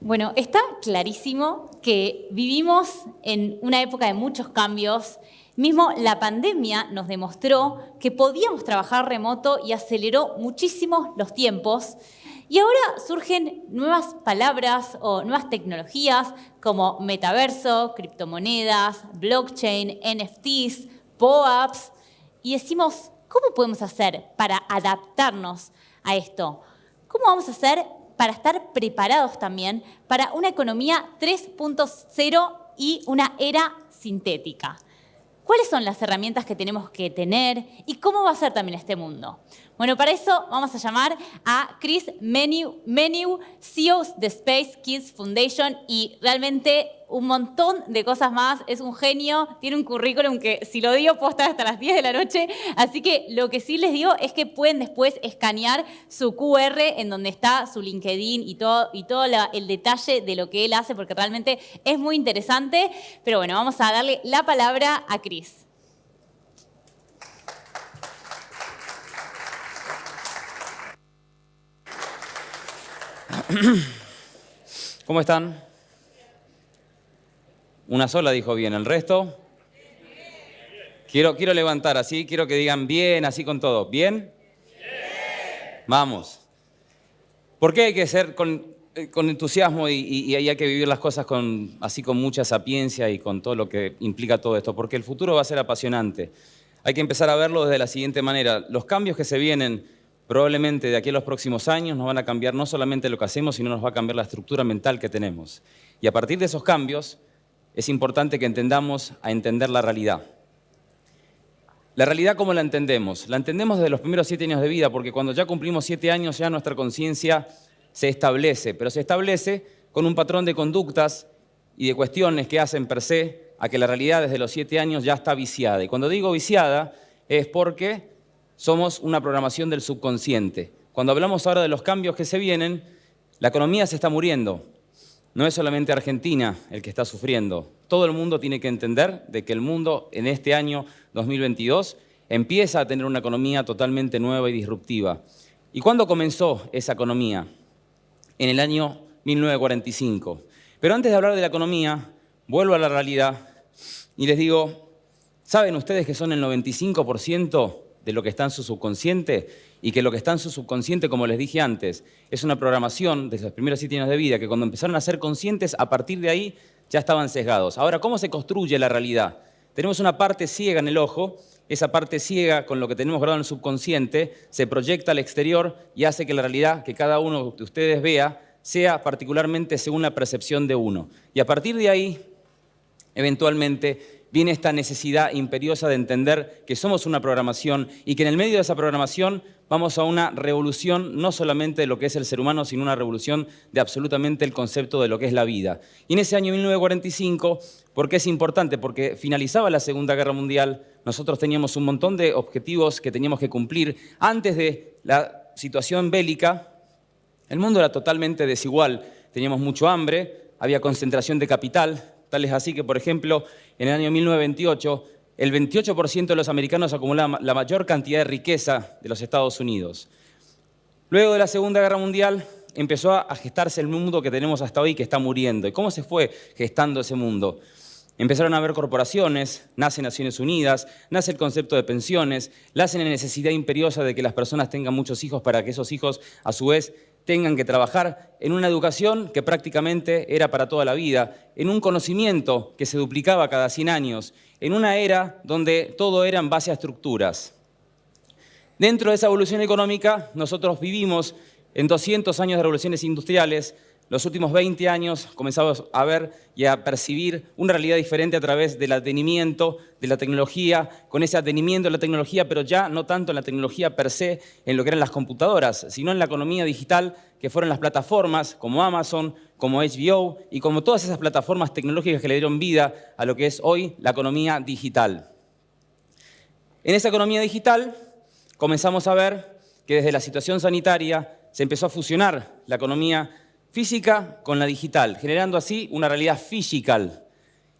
Bueno, está clarísimo que vivimos en una época de muchos cambios. Mismo la pandemia nos demostró que podíamos trabajar remoto y aceleró muchísimo los tiempos. Y ahora surgen nuevas palabras o nuevas tecnologías como metaverso, criptomonedas, blockchain, NFTs, POAPs. Y decimos, ¿cómo podemos hacer para adaptarnos a esto? ¿Cómo vamos a hacer para estar preparados también para una economía 3.0 y una era sintética? ¿Cuáles son las herramientas que tenemos que tener y cómo va a ser también este mundo? Bueno, para eso vamos a llamar a Chris Menew, CEO de Space Kids Foundation, y realmente un montón de cosas más. Es un genio, tiene un currículum que si lo digo puedo estar hasta las 10 de la noche. Así que lo que sí les digo es que pueden después escanear su QR en donde está su LinkedIn y todo el detalle de lo que él hace, porque realmente es muy interesante. Pero bueno, vamos a darle la palabra a Chris. ¿Cómo están? Una sola dijo bien, ¿el resto? Quiero levantar así, quiero que digan bien, así con todo. ¿Bien? Vamos. ¿Por qué hay que ser con entusiasmo y hay que vivir las cosas con mucha sapiencia y con todo lo que implica todo esto? Porque el futuro va a ser apasionante. Hay que empezar a verlo desde la siguiente manera. Los cambios que se vienen probablemente de aquí a los próximos años nos van a cambiar no solamente lo que hacemos, sino nos va a cambiar la estructura mental que tenemos. Y a partir de esos cambios es importante que entendamos a entender la realidad. La realidad, ¿cómo la entendemos? La entendemos desde los primeros 7 años de vida, porque cuando ya cumplimos 7 años ya nuestra conciencia se establece, pero se establece con un patrón de conductas y de cuestiones que hacen per se a que la realidad desde los 7 años ya está viciada. Y cuando digo viciada es porque somos una programación del subconsciente. Cuando hablamos ahora de los cambios que se vienen, la economía se está muriendo. No es solamente Argentina el que está sufriendo. Todo el mundo tiene que entender de que el mundo en este año 2022 empieza a tener una economía totalmente nueva y disruptiva. ¿Y cuándo comenzó esa economía? En el año 1945. Pero antes de hablar de la economía, vuelvo a la realidad y les digo, ¿saben ustedes que son el 95% de lo que está en su subconsciente? Y que lo que está en su subconsciente, como les dije antes, es una programación desde los primeros 7 años de vida, que cuando empezaron a ser conscientes, a partir de ahí ya estaban sesgados. Ahora, ¿cómo se construye la realidad? Tenemos una parte ciega en el ojo, esa parte ciega con lo que tenemos grabado en el subconsciente se proyecta al exterior y hace que la realidad que cada uno de ustedes vea sea particularmente según la percepción de uno. Y a partir de ahí, eventualmente, viene esta necesidad imperiosa de entender que somos una programación y que en el medio de esa programación vamos a una revolución no solamente de lo que es el ser humano, sino una revolución de absolutamente el concepto de lo que es la vida. Y en ese año 1945, ¿por qué es importante? Porque finalizaba la Segunda Guerra Mundial, nosotros teníamos un montón de objetivos que teníamos que cumplir. Antes de la situación bélica, el mundo era totalmente desigual, teníamos mucho hambre, había concentración de capital, tal es así que, por ejemplo, en el año 1928, el 28% de los americanos acumulaban la mayor cantidad de riqueza de los Estados Unidos. Luego de la Segunda Guerra Mundial empezó a gestarse el mundo que tenemos hasta hoy, que está muriendo. ¿Y cómo se fue gestando ese mundo? Empezaron a haber corporaciones, nace Naciones Unidas, nace el concepto de pensiones, nace la necesidad imperiosa de que las personas tengan muchos hijos para que esos hijos, a su vez, tengan que trabajar en una educación que prácticamente era para toda la vida, en un conocimiento que se duplicaba cada 100 años, en una era donde todo era en base a estructuras. Dentro de esa evolución económica, nosotros vivimos en 200 años de revoluciones industriales. Los últimos 20 años comenzamos a ver y a percibir una realidad diferente a través del atenimiento de la tecnología, con ese atenimiento de la tecnología, pero ya no tanto en la tecnología per se, en lo que eran las computadoras, sino en la economía digital, que fueron las plataformas como Amazon, como HBO y como todas esas plataformas tecnológicas que le dieron vida a lo que es hoy la economía digital. En esa economía digital comenzamos a ver que desde la situación sanitaria se empezó a fusionar la economía física con la digital, generando así una realidad physical,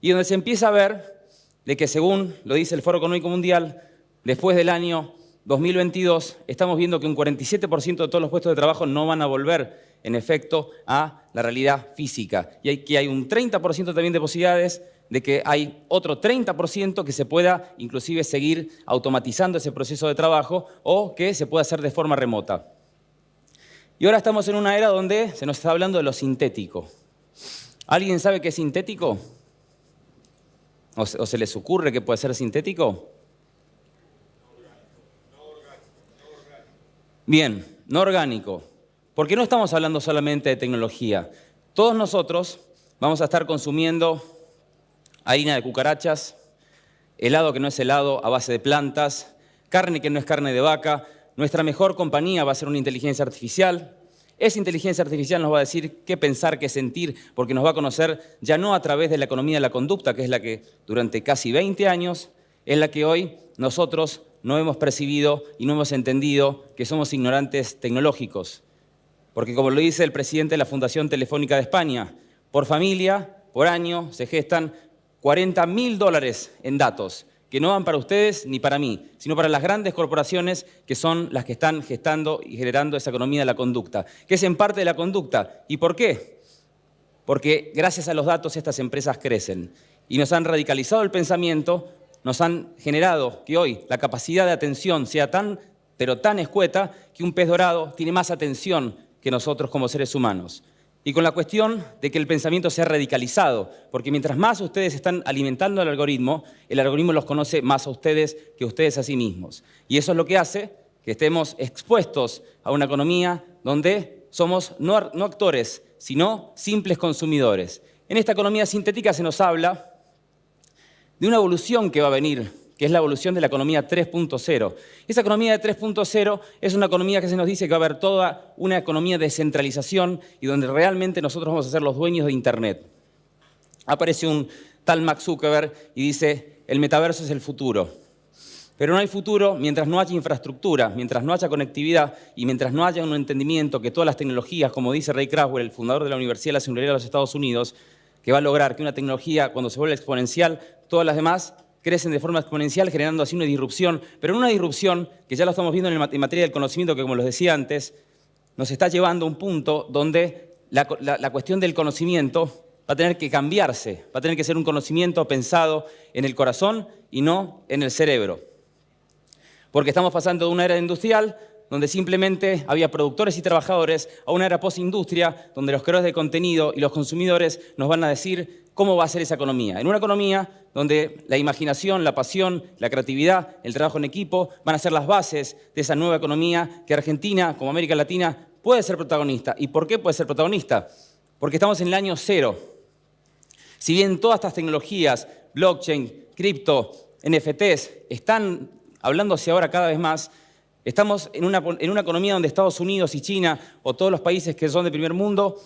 y donde se empieza a ver de que, según lo dice el Foro Económico Mundial, después del año 2022 estamos viendo que un 47% de todos los puestos de trabajo no van a volver, en efecto, a la realidad física, y que hay un 30% también de posibilidades de que hay otro 30% que se pueda inclusive seguir automatizando ese proceso de trabajo o que se pueda hacer de forma remota. Y ahora estamos en una era donde se nos está hablando de lo sintético. ¿Alguien sabe qué es sintético? ¿O se les ocurre que puede ser sintético? Bien, no orgánico. Porque no estamos hablando solamente de tecnología. Todos nosotros vamos a estar consumiendo harina de cucarachas, helado que no es helado a base de plantas, carne que no es carne de vaca. Nuestra mejor compañía va a ser una inteligencia artificial. Esa inteligencia artificial nos va a decir qué pensar, qué sentir, porque nos va a conocer ya no a través de la economía de la conducta, que es la que durante casi 20 años es la que hoy nosotros no hemos percibido y no hemos entendido que somos ignorantes tecnológicos. Porque como lo dice el presidente de la Fundación Telefónica de España, por familia, por año, se gestan $40.000 en datos, que no van para ustedes ni para mí, sino para las grandes corporaciones que son las que están gestando y generando esa economía de la conducta, que es en parte de la conducta. ¿Y por qué? Porque gracias a los datos estas empresas crecen y nos han radicalizado el pensamiento, nos han generado que hoy la capacidad de atención sea pero tan escueta que un pez dorado tiene más atención que nosotros como seres humanos. Y con la cuestión de que el pensamiento sea radicalizado, porque mientras más ustedes están alimentando el algoritmo los conoce más a ustedes que ustedes a sí mismos. Y eso es lo que hace que estemos expuestos a una economía donde somos no actores, sino simples consumidores. En esta economía sintética se nos habla de una evolución que va a venir, que es la evolución de la economía 3.0. Esa economía de 3.0 es una economía que se nos dice que va a haber toda una economía de descentralización y donde realmente nosotros vamos a ser los dueños de Internet. Aparece un tal Mark Zuckerberg y dice, el metaverso es el futuro. Pero no hay futuro mientras no haya infraestructura, mientras no haya conectividad y mientras no haya un entendimiento que todas las tecnologías, como dice Ray Kurzweil, el fundador de la Universidad de la Singularidad de los Estados Unidos, que va a lograr que una tecnología, cuando se vuelve exponencial, todas las demás crecen de forma exponencial, generando así una disrupción, pero una disrupción que ya lo estamos viendo en materia del conocimiento, que como les decía antes, nos está llevando a un punto donde la cuestión del conocimiento va a tener que cambiarse, va a tener que ser un conocimiento pensado en el corazón y no en el cerebro. Porque estamos pasando de una era industrial donde simplemente había productores y trabajadores a una era postindustria donde los creadores de contenido y los consumidores nos van a decir cómo va a ser esa economía. En una economía donde la imaginación, la pasión, la creatividad, el trabajo en equipo van a ser las bases de esa nueva economía que Argentina, como América Latina, puede ser protagonista. ¿Y por qué puede ser protagonista? Porque estamos en el año cero. Si bien todas estas tecnologías, blockchain, cripto, NFTs, están hablándose ahora cada vez más, estamos en una economía donde Estados Unidos y China, o todos los países que son de primer mundo,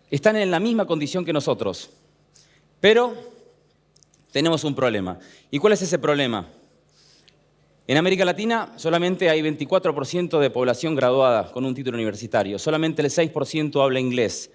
están en la misma condición que nosotros. Pero tenemos un problema. ¿Y cuál es ese problema? En América Latina solamente hay 24% de población graduada con un título universitario. Solamente el 6% habla inglés.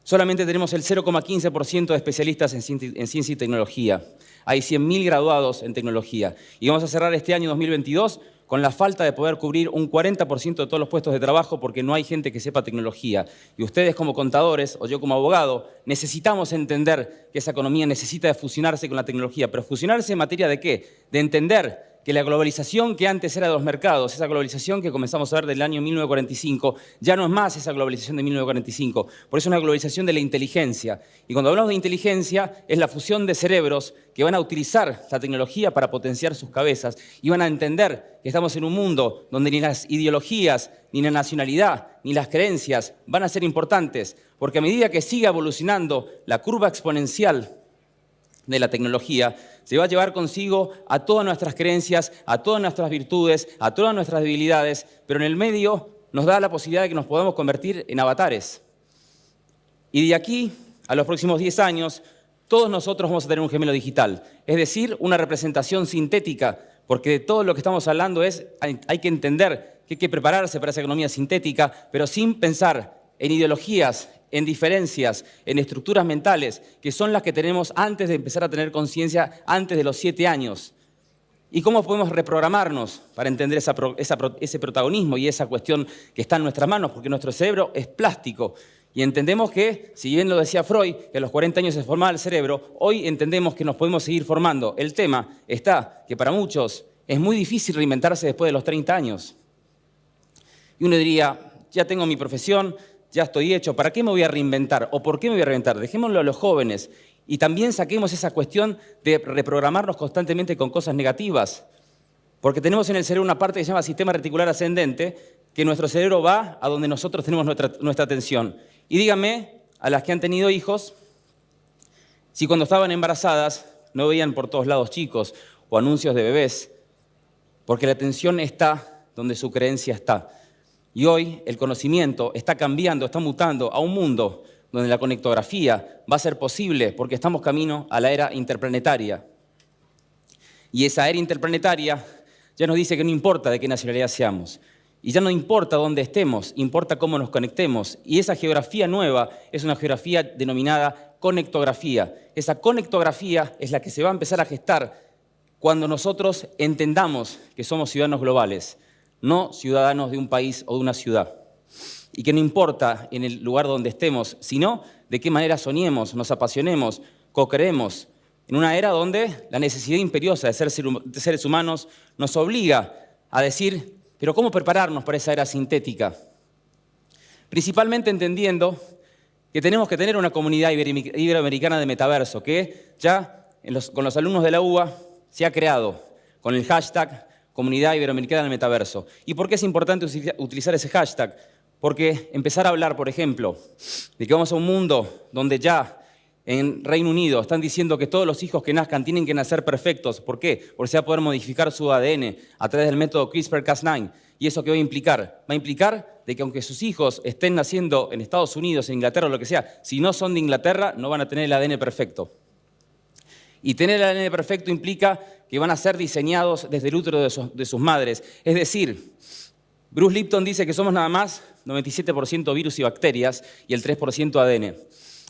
Solamente tenemos el 0,15% de especialistas en ciencia y tecnología. Hay 100.000 graduados en tecnología. Y vamos a cerrar este año 2022 con la falta de poder cubrir un 40% de todos los puestos de trabajo porque no hay gente que sepa tecnología. Y ustedes como contadores, o yo como abogado, necesitamos entender que esa economía necesita de fusionarse con la tecnología. ¿Pero fusionarse en materia de qué? De entender que la globalización que antes era de los mercados, esa globalización que comenzamos a ver del año 1945, ya no es más esa globalización de 1945, por eso es una globalización de la inteligencia. Y cuando hablamos de inteligencia, es la fusión de cerebros que van a utilizar la tecnología para potenciar sus cabezas y van a entender que estamos en un mundo donde ni las ideologías, ni la nacionalidad, ni las creencias van a ser importantes, porque a medida que siga evolucionando la curva exponencial de la tecnología, se va a llevar consigo a todas nuestras creencias, a todas nuestras virtudes, a todas nuestras debilidades, pero en el medio nos da la posibilidad de que nos podamos convertir en avatares. Y de aquí a los próximos 10 años, todos nosotros vamos a tener un gemelo digital, es decir, una representación sintética, porque de todo lo que estamos hablando hay que entender que hay que prepararse para esa economía sintética, pero sin pensar en ideologías, en diferencias, en estructuras mentales, que son las que tenemos antes de empezar a tener conciencia, antes de los 7 años. ¿Y cómo podemos reprogramarnos para entender ese protagonismo y esa cuestión que está en nuestras manos? Porque nuestro cerebro es plástico. Y entendemos que, si bien lo decía Freud, que a los 40 años se formaba el cerebro, hoy entendemos que nos podemos seguir formando. El tema está que para muchos es muy difícil reinventarse después de los 30 años. Y uno diría, ya tengo mi profesión, ya estoy hecho, ¿para qué me voy a reinventar? ¿O por qué me voy a reinventar? Dejémoslo a los jóvenes y también saquemos esa cuestión de reprogramarnos constantemente con cosas negativas. Porque tenemos en el cerebro una parte que se llama sistema reticular ascendente, que nuestro cerebro va a donde nosotros tenemos nuestra atención. Y díganme, a las que han tenido hijos, si cuando estaban embarazadas no veían por todos lados chicos o anuncios de bebés, porque la atención está donde su creencia está. Y hoy el conocimiento está cambiando, está mutando a un mundo donde la conectografía va a ser posible porque estamos camino a la era interplanetaria. Y esa era interplanetaria ya nos dice que no importa de qué nacionalidad seamos. Y ya no importa dónde estemos, importa cómo nos conectemos. Y esa geografía nueva es una geografía denominada conectografía. Esa conectografía es la que se va a empezar a gestar cuando nosotros entendamos que somos ciudadanos globales, no ciudadanos de un país o de una ciudad. Y que no importa en el lugar donde estemos, sino de qué manera soñemos, nos apasionemos, co-creemos, en una era donde la necesidad imperiosa de ser seres humanos nos obliga a decir, pero ¿cómo prepararnos para esa era sintética? Principalmente entendiendo que tenemos que tener una comunidad iberoamericana de metaverso, que ya con los alumnos de la UBA se ha creado con el hashtag Comunidad Iberoamericana del Metaverso. ¿Y por qué es importante utilizar ese hashtag? Porque empezar a hablar, por ejemplo, de que vamos a un mundo donde ya en Reino Unido están diciendo que todos los hijos que nazcan tienen que nacer perfectos. ¿Por qué? Porque se va a poder modificar su ADN a través del método CRISPR-Cas9. ¿Y eso qué va a implicar? Va a implicar de que aunque sus hijos estén naciendo en Estados Unidos, en Inglaterra o lo que sea, si no son de Inglaterra, no van a tener el ADN perfecto. Y tener el ADN perfecto implica que van a ser diseñados desde el útero de sus madres. Es decir, Bruce Lipton dice que somos nada más 97% virus y bacterias y el 3% ADN.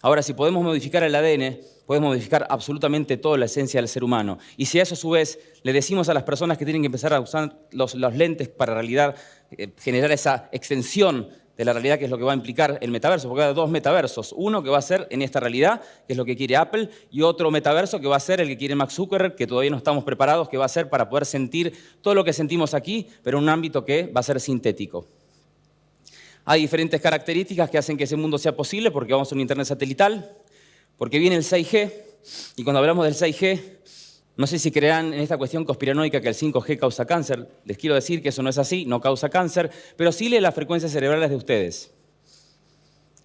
Ahora, si podemos modificar el ADN, podemos modificar absolutamente toda la esencia del ser humano. Y si a eso a su vez le decimos a las personas que tienen que empezar a usar los lentes para en realidad generar esa extensión de la realidad, que es lo que va a implicar el metaverso, porque hay dos metaversos. Uno que va a ser en esta realidad, que es lo que quiere Apple, y otro metaverso que va a ser el que quiere Mark Zuckerberg, que todavía no estamos preparados, que va a ser para poder sentir todo lo que sentimos aquí, pero en un ámbito que va a ser sintético. Hay diferentes características que hacen que ese mundo sea posible, porque vamos a un internet satelital, porque viene el 6G, y cuando hablamos del 6G, no sé si creerán en esta cuestión conspiranoica que el 5G causa cáncer. Les quiero decir que eso no es así, no causa cáncer, pero sí lee las frecuencias cerebrales de ustedes.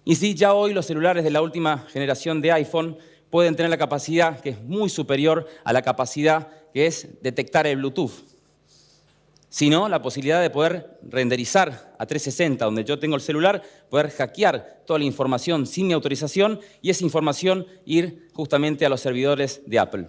Y sí, ya hoy los celulares de la última generación de iPhone pueden tener la capacidad que es muy superior a la capacidad que es detectar el Bluetooth, sino la posibilidad de poder renderizar a 360, donde yo tengo el celular, poder hackear toda la información sin mi autorización y esa información ir justamente a los servidores de Apple.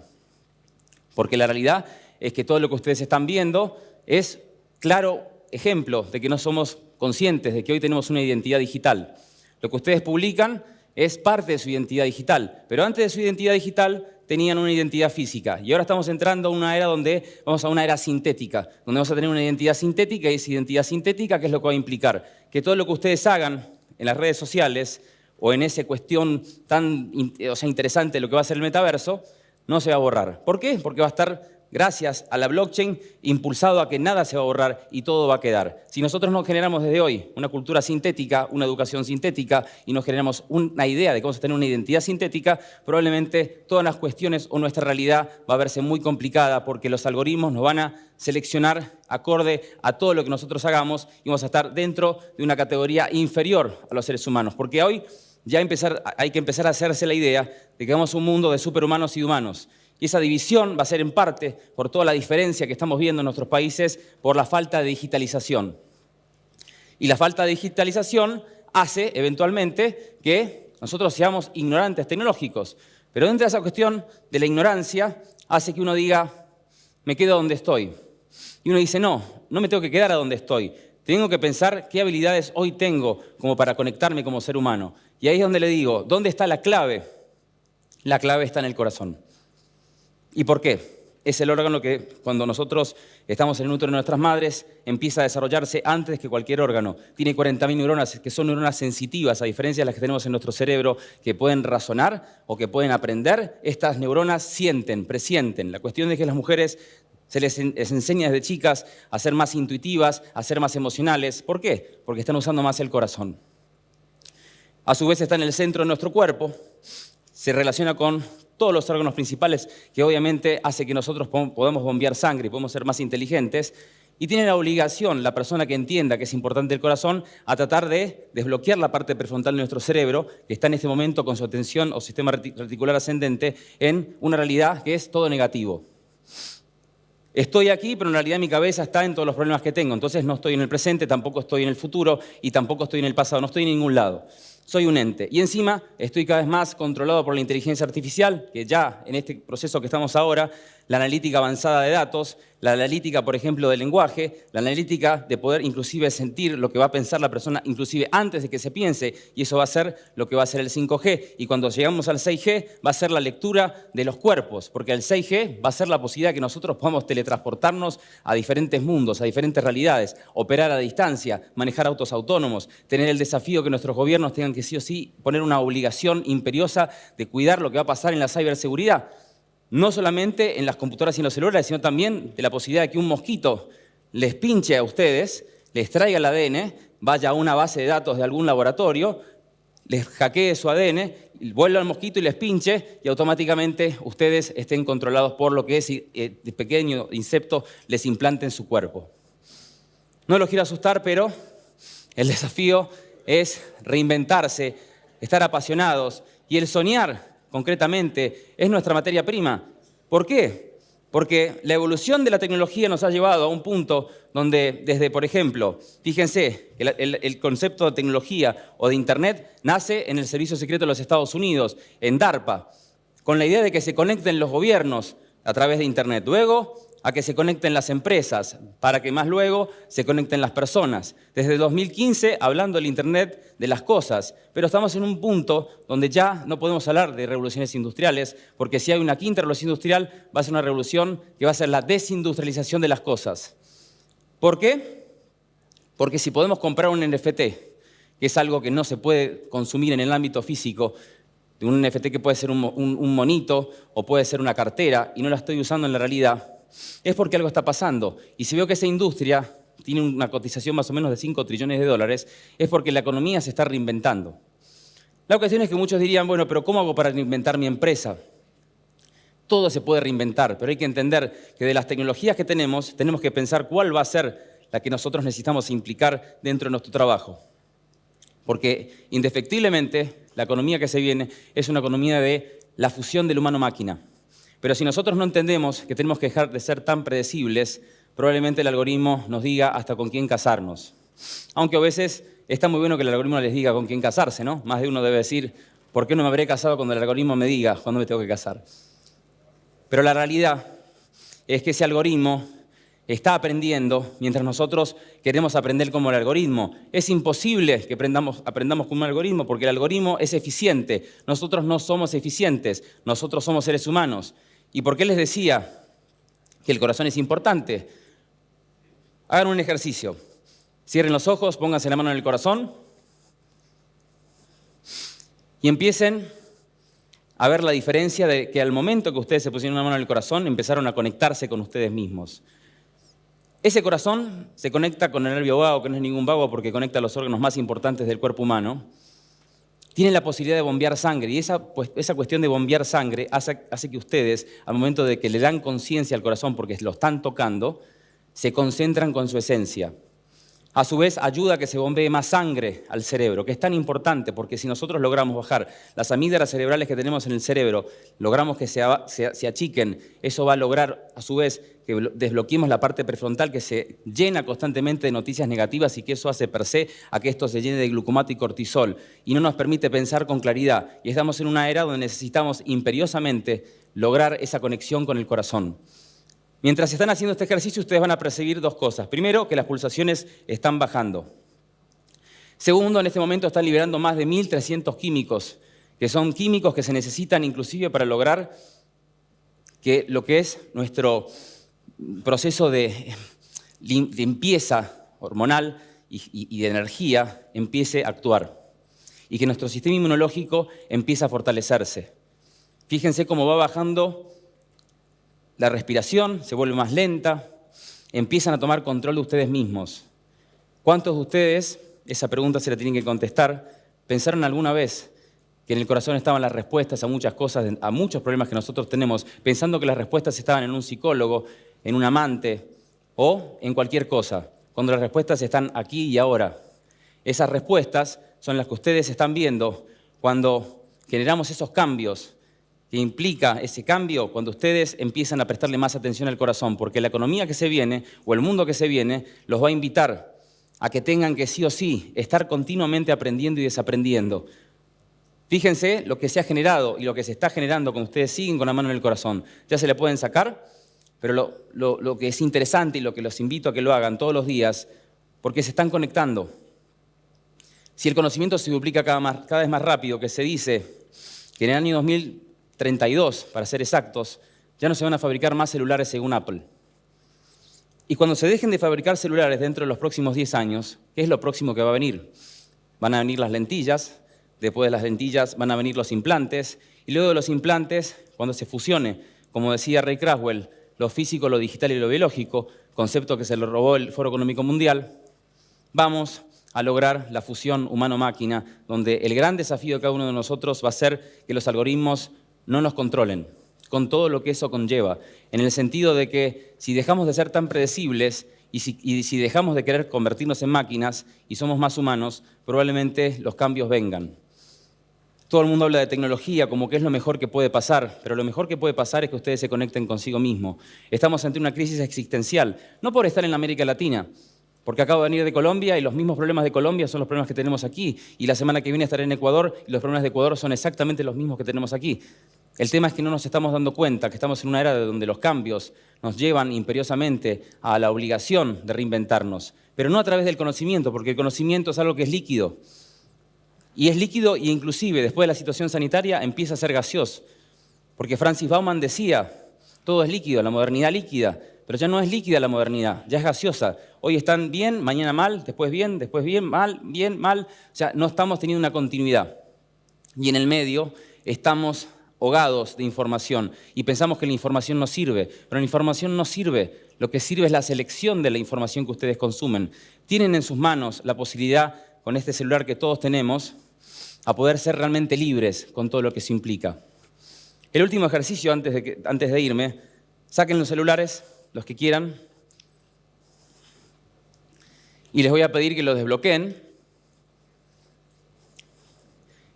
Porque la realidad es que todo lo que ustedes están viendo es claro ejemplo de que no somos conscientes de que hoy tenemos una identidad digital. Lo que ustedes publican es parte de su identidad digital, pero antes de su identidad digital tenían una identidad física y ahora estamos entrando a una era donde vamos a una era sintética, donde vamos a tener una identidad sintética y esa identidad sintética, ¿qué es lo que va a implicar? Que todo lo que ustedes hagan en las redes sociales o en esa cuestión tan interesante de lo que va a ser el metaverso, no se va a borrar. ¿Por qué? Porque va a estar, gracias a la blockchain, impulsado a que nada se va a borrar y todo va a quedar. Si nosotros no generamos desde hoy una cultura sintética, una educación sintética y no generamos una idea de cómo tener una identidad sintética, probablemente todas las cuestiones o nuestra realidad va a verse muy complicada porque los algoritmos nos van a seleccionar acorde a todo lo que nosotros hagamos y vamos a estar dentro de una categoría inferior a los seres humanos. Porque hoy ya hay que empezar a hacerse la idea de que vamos a un mundo de superhumanos y humanos. Y esa división va a ser en parte por toda la diferencia que estamos viendo en nuestros países por la falta de digitalización. Y la falta de digitalización hace, eventualmente, que nosotros seamos ignorantes tecnológicos. Pero dentro de esa cuestión de la ignorancia hace que uno diga, me quedo donde estoy. Y uno dice, no me tengo que quedar a donde estoy. Tengo que pensar qué habilidades hoy tengo como para conectarme como ser humano. Y ahí es donde le digo, ¿dónde está la clave? La clave está en el corazón. ¿Y por qué? Es el órgano que cuando nosotros estamos en el útero de nuestras madres empieza a desarrollarse antes que cualquier órgano. Tiene 40.000 neuronas que son neuronas sensitivas, a diferencia de las que tenemos en nuestro cerebro que pueden razonar o que pueden aprender. Estas neuronas sienten, presienten. La cuestión es que las mujeres se les enseña desde chicas a ser más intuitivas, a ser más emocionales. ¿Por qué? Porque están usando más el corazón. A su vez está en el centro de nuestro cuerpo, se relaciona con todos los órganos principales que obviamente hace que nosotros podamos bombear sangre y podemos ser más inteligentes. Y tiene la obligación, la persona que entienda que es importante el corazón, a tratar de desbloquear la parte prefrontal de nuestro cerebro, que está en este momento con su atención o sistema reticular ascendente en una realidad que es todo negativo. Estoy aquí, pero en realidad mi cabeza está en todos los problemas que tengo. Entonces no estoy en el presente, tampoco estoy en el futuro y tampoco estoy en el pasado. No estoy en ningún lado. Soy un ente. Y encima estoy cada vez más controlado por la inteligencia artificial, que ya en este proceso que estamos ahora, la analítica avanzada de datos, la analítica, por ejemplo, del lenguaje, la analítica de poder inclusive sentir lo que va a pensar la persona, inclusive antes de que se piense, y eso va a ser lo que va a ser el 5G. Y cuando llegamos al 6G, va a ser la lectura de los cuerpos, porque el 6G va a ser la posibilidad de que nosotros podamos teletransportarnos a diferentes mundos, a diferentes realidades, operar a distancia, manejar autos autónomos, tener el desafío que nuestros gobiernos tengan que sí o sí poner una obligación imperiosa de cuidar lo que va a pasar en la ciberseguridad. No solamente en las computadoras y en los celulares, sino también de la posibilidad de que un mosquito les pinche a ustedes, les traiga el ADN, vaya a una base de datos de algún laboratorio, les hackee su ADN, vuelva al mosquito y les pinche y automáticamente ustedes estén controlados por lo que ese pequeño insecto les implante en su cuerpo. No los quiero asustar, pero el desafío es reinventarse, estar apasionados y el soñar. Concretamente, es nuestra materia prima. ¿Por qué? Porque la evolución de la tecnología nos ha llevado a un punto donde desde, por ejemplo, fíjense, el concepto de tecnología o de Internet nace en el Servicio Secreto de los Estados Unidos, en DARPA, con la idea de que se conecten los gobiernos a través de Internet. Luego, a que se conecten las empresas, para que más luego se conecten las personas. Desde 2015, hablando del Internet de las cosas, pero estamos en un punto donde ya no podemos hablar de revoluciones industriales, porque si hay una quinta revolución industrial, va a ser una revolución que va a ser la desindustrialización de las cosas. ¿Por qué? Porque si podemos comprar un NFT, que es algo que no se puede consumir en el ámbito físico, de un NFT que puede ser un monito o puede ser una cartera y no la estoy usando en la realidad, es porque algo está pasando. Y si veo que esa industria tiene una cotización más o menos de 5 trillones de dólares, es porque la economía se está reinventando. La cuestión es que muchos dirían, bueno, pero ¿cómo hago para reinventar mi empresa? Todo se puede reinventar, pero hay que entender que de las tecnologías que tenemos que pensar cuál va a ser la que nosotros necesitamos implicar dentro de nuestro trabajo. Porque indefectiblemente la economía que se viene es una economía de la fusión del humano-máquina. Pero si nosotros no entendemos que tenemos que dejar de ser tan predecibles, probablemente el algoritmo nos diga hasta con quién casarnos. Aunque a veces está muy bueno que el algoritmo les diga con quién casarse, ¿no? Más de uno debe decir, ¿por qué no me habré casado cuando el algoritmo me diga cuándo me tengo que casar? Pero la realidad es que ese algoritmo está aprendiendo mientras nosotros queremos aprender como el algoritmo. Es imposible que aprendamos como un algoritmo porque el algoritmo es eficiente. Nosotros no somos eficientes, nosotros somos seres humanos. ¿Y por qué les decía que el corazón es importante? Hagan un ejercicio. Cierren los ojos, pónganse la mano en el corazón y empiecen a ver la diferencia de que al momento que ustedes se pusieron una mano en el corazón empezaron a conectarse con ustedes mismos. Ese corazón se conecta con el nervio vago, que no es ningún vago porque conecta los órganos más importantes del cuerpo humano. Tiene la posibilidad de bombear sangre y esa cuestión de bombear sangre hace que ustedes, al momento de que le dan conciencia al corazón porque lo están tocando, se concentran con su esencia. A su vez, ayuda a que se bombee más sangre al cerebro, que es tan importante porque si nosotros logramos bajar las amígdalas cerebrales que tenemos en el cerebro, logramos que se achiquen, eso va a lograr, a su vez, que desbloqueemos la parte prefrontal que se llena constantemente de noticias negativas y que eso hace per se a que esto se llene de glucomato y cortisol y no nos permite pensar con claridad. Y estamos en una era donde necesitamos imperiosamente lograr esa conexión con el corazón. Mientras están haciendo este ejercicio, ustedes van a percibir dos cosas. Primero, que las pulsaciones están bajando. Segundo, en este momento están liberando más de 1.300 químicos, que son químicos que se necesitan inclusive para lograr que lo que es nuestro proceso de limpieza hormonal y de energía empiece a actuar y que nuestro sistema inmunológico empiece a fortalecerse. Fíjense cómo va bajando la respiración, se vuelve más lenta, empiezan a tomar control de ustedes mismos. ¿Cuántos de ustedes, esa pregunta se la tienen que contestar, pensaron alguna vez que en el corazón estaban las respuestas a muchas cosas, a muchos problemas que nosotros tenemos, pensando que las respuestas estaban en un psicólogo, en un amante o en cualquier cosa, cuando las respuestas están aquí y ahora? Esas respuestas son las que ustedes están viendo cuando generamos esos cambios que implica ese cambio cuando ustedes empiezan a prestarle más atención al corazón, porque la economía que se viene o el mundo que se viene los va a invitar a que tengan que sí o sí estar continuamente aprendiendo y desaprendiendo. Fíjense lo que se ha generado y lo que se está generando cuando ustedes siguen con la mano en el corazón. Ya se le pueden sacar, pero lo que es interesante y lo que los invito a que lo hagan todos los días, porque se están conectando. Si el conocimiento se duplica cada vez más rápido, que se dice que en el año 2032, para ser exactos, ya no se van a fabricar más celulares según Apple. Y cuando se dejen de fabricar celulares dentro de los próximos 10 años, ¿qué es lo próximo que va a venir? Van a venir las lentillas, después de las lentillas van a venir los implantes, y luego de los implantes, cuando se fusione, como decía Ray Kurzweil, lo físico, lo digital y lo biológico, concepto que se lo robó el Foro Económico Mundial, vamos a lograr la fusión humano-máquina, donde el gran desafío de cada uno de nosotros va a ser que los algoritmos no nos controlen, con todo lo que eso conlleva, en el sentido de que si dejamos de ser tan predecibles y si dejamos de querer convertirnos en máquinas y somos más humanos, probablemente los cambios vengan. Todo el mundo habla de tecnología como que es lo mejor que puede pasar, pero lo mejor que puede pasar es que ustedes se conecten consigo mismos. Estamos ante una crisis existencial, no por estar en la América Latina, porque acabo de venir de Colombia y los mismos problemas de Colombia son los problemas que tenemos aquí, y la semana que viene estaré en Ecuador y los problemas de Ecuador son exactamente los mismos que tenemos aquí. El tema es que no nos estamos dando cuenta que estamos en una era donde los cambios nos llevan imperiosamente a la obligación de reinventarnos, pero no a través del conocimiento, porque el conocimiento es algo que es líquido. Y es líquido e inclusive después de la situación sanitaria empieza a ser gaseoso, porque Francis Bauman decía, todo es líquido, la modernidad líquida, pero ya no es líquida la modernidad, ya es gaseosa. Hoy están bien, mañana mal, después bien, mal, bien, mal. O sea, no estamos teniendo una continuidad. Y en el medio estamos ahogados de información y pensamos que la información no sirve, pero la información no sirve. Lo que sirve es la selección de la información que ustedes consumen. Tienen en sus manos la posibilidad, con este celular que todos tenemos, a poder ser realmente libres con todo lo que eso implica. El último ejercicio antes de irme, saquen los celulares, los que quieran, y les voy a pedir que los desbloqueen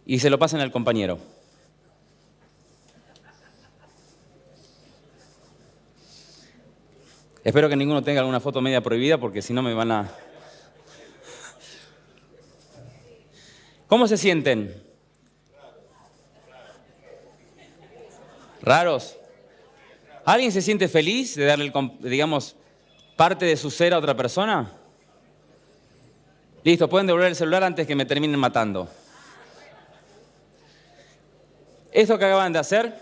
y se lo pasen al compañero. Espero que ninguno tenga alguna foto media prohibida porque si no me van a... ¿Cómo se sienten? ¿Raros? ¿Alguien se siente feliz de darle, digamos, parte de su ser a otra persona? Listo, pueden devolver el celular antes que me terminen matando. Esto que acaban de hacer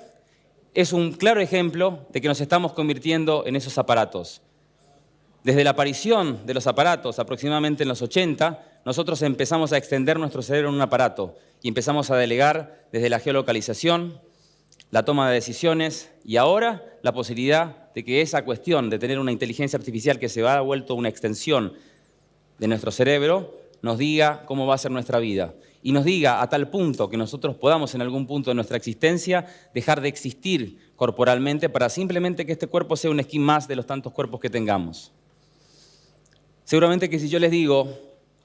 es un claro ejemplo de que nos estamos convirtiendo en esos aparatos. Desde la aparición de los aparatos, aproximadamente en los 80, nosotros empezamos a extender nuestro cerebro en un aparato y empezamos a delegar desde la geolocalización, la toma de decisiones y ahora la posibilidad de que esa cuestión de tener una inteligencia artificial que se ha vuelto una extensión de nuestro cerebro nos diga cómo va a ser nuestra vida. Y nos diga a tal punto que nosotros podamos en algún punto de nuestra existencia dejar de existir corporalmente para simplemente que este cuerpo sea un esquí más de los tantos cuerpos que tengamos. Seguramente que si yo les digo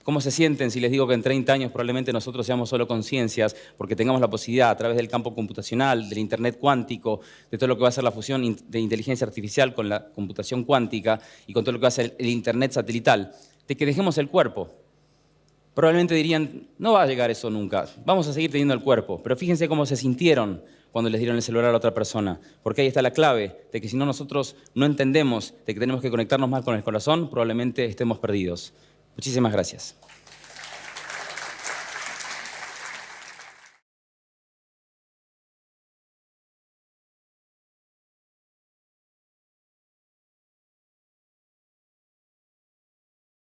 cómo se sienten, si les digo que en 30 años probablemente nosotros seamos solo conciencias, porque tengamos la posibilidad a través del campo computacional, del Internet cuántico, de todo lo que va a ser la fusión de inteligencia artificial con la computación cuántica y con todo lo que va a ser el Internet satelital, de que dejemos el cuerpo. Probablemente dirían, no va a llegar eso nunca, vamos a seguir teniendo el cuerpo, pero fíjense cómo se sintieron cuando les dieron el celular a la otra persona, porque ahí está la clave de que si no nosotros no entendemos de que tenemos que conectarnos más con el corazón, probablemente estemos perdidos. Muchísimas gracias.